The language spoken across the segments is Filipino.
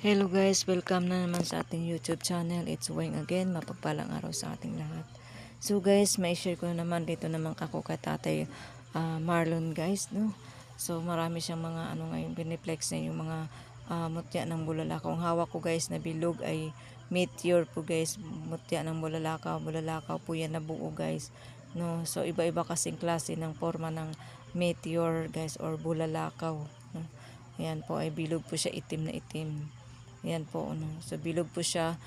Hello guys, welcome na naman sa ating YouTube channel. It's Weng again, mapagpalang araw sa ating lahat. So guys, may share ko naman dito naman kako kay Tatay Marlon guys, no. So marami siyang mga ngayon biniflex niya yung mga mutya ng bulalakaw. Ang hawak ko guys na bilog ay meteor po guys, mutya ng bulalakaw. Bulalakaw po yan na buo guys. No, so iba-iba kasing klase ng forma ng meteor guys or bulalakaw, no. Ayan po ay bilog po siya, itim na itim. Ayan po, ano. So, bilog po siya.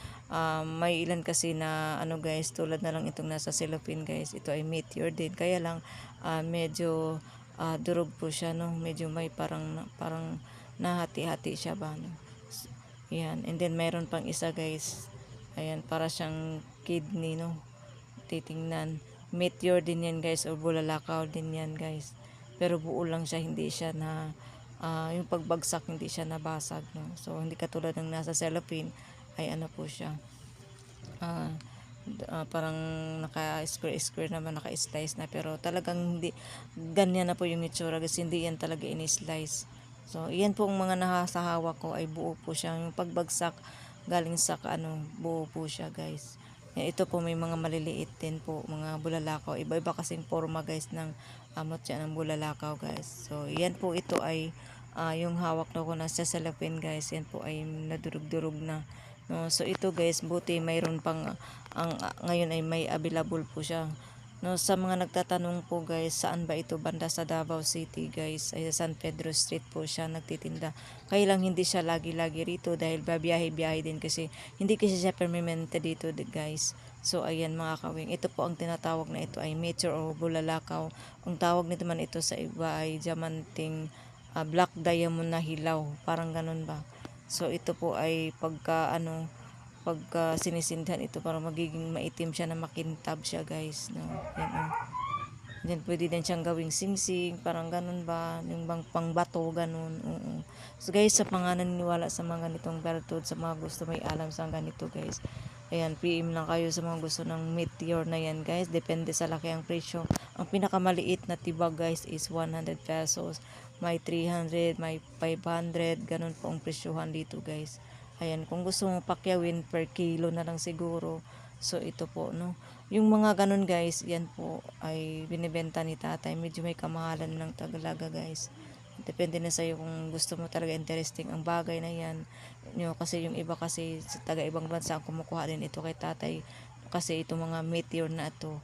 May ilan kasi na, guys, tulad na lang itong nasa cellophane, guys. Ito ay meteor din. Kaya lang, medyo durog po siya, no. Medyo may parang nahati-hati siya ba, no. Ayan. And then, mayroon pang isa, guys. Ayan, para siyang kidney, no. Titingnan. Meteor din yan, guys. O bulalakaw din yan, guys. Pero buo lang siya, hindi siya na yung pagbagsak hindi siya nabasag, no. So hindi katulad ng nasa cellophane ay ano po siya, uh, parang naka-square naman, naka-slice na, pero talagang hindi ganyan na po yung itsura kasi hindi yan talaga in-slice. So iyan po ang mga nasa hawak ko ay buo po siya, yung pagbagsak galing sa buo po siya, guys. Yan, ito po may mga maliliit din po, mga bulalakaw. Iba-iba kasing forma guys ng mutya ng bulalakaw, guys. So yan po, ito ay yung hawak na ko na sa cellophane, guys. Yan po ay nadurog-durog na, no. So ito guys, buti mayroon pang ngayon ay may available po siya, no. Sa mga nagtatanong po guys, saan ba ito, banda sa Davao City, guys, ay sa San Pedro Street po siya nagtitinda. Kaya lang hindi siya lagi-lagi rito dahil babiyahe-biyahe din kasi hindi kasi siya permanente dito, guys. So ayan mga kawing, ito po ang tinatawag na ito ay meteor o bulalakaw. Ang tawag nito man ito sa iba ay diamanting black diamond na hilaw, parang ganun ba. So ito po ay pagka sinisindihan ito para magiging maitim siya na makintab siya, guys, no. Yan, oh. Then pwede din siyang gawing singsing, parang ganun ba, yung bang pangbato, ganun. Oo. So guys, sa mga naniniwala sa mga ganitong bertud, sa mga gusto may alam sa ganito, guys, ayan, PM lang kayo sa mga gusto ng meteor na yan, guys. Depende sa laki ang presyo. Ang pinakamaliit na tibag, guys, is 100 pesos. May 300, may 500, ganun po ang presyohan dito, guys. Ayan, kung gusto mo pakyawin per kilo na lang siguro. So ito po, no. Yung mga ganun, guys, yan po ay binibenta ni tatay. Medyo may kamahalan ng tagalaga, guys. Depende na sa'yo kung gusto mo talaga interesting ang bagay na yan. Kasi yung iba kasi sa taga ibang bansa ang kumukuha din ito kay tatay. Kasi itong mga meteor na ito,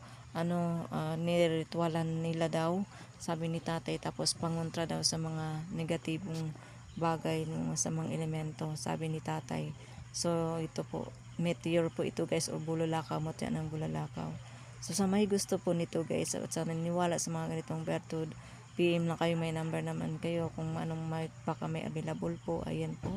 niritualan nila daw, sabi ni tatay. Tapos pangontra daw sa mga negatibong bagay ng masamang elemento, sabi ni tatay. So ito po, meteor po ito, guys, o bulalakaw, mutya ng bulalakaw. So sa may gusto po nito, guys, at sa naniniwala sa mga ganitong bertud, PM lang kayo, may number naman kayo kung anong baka may available po. Ayan po.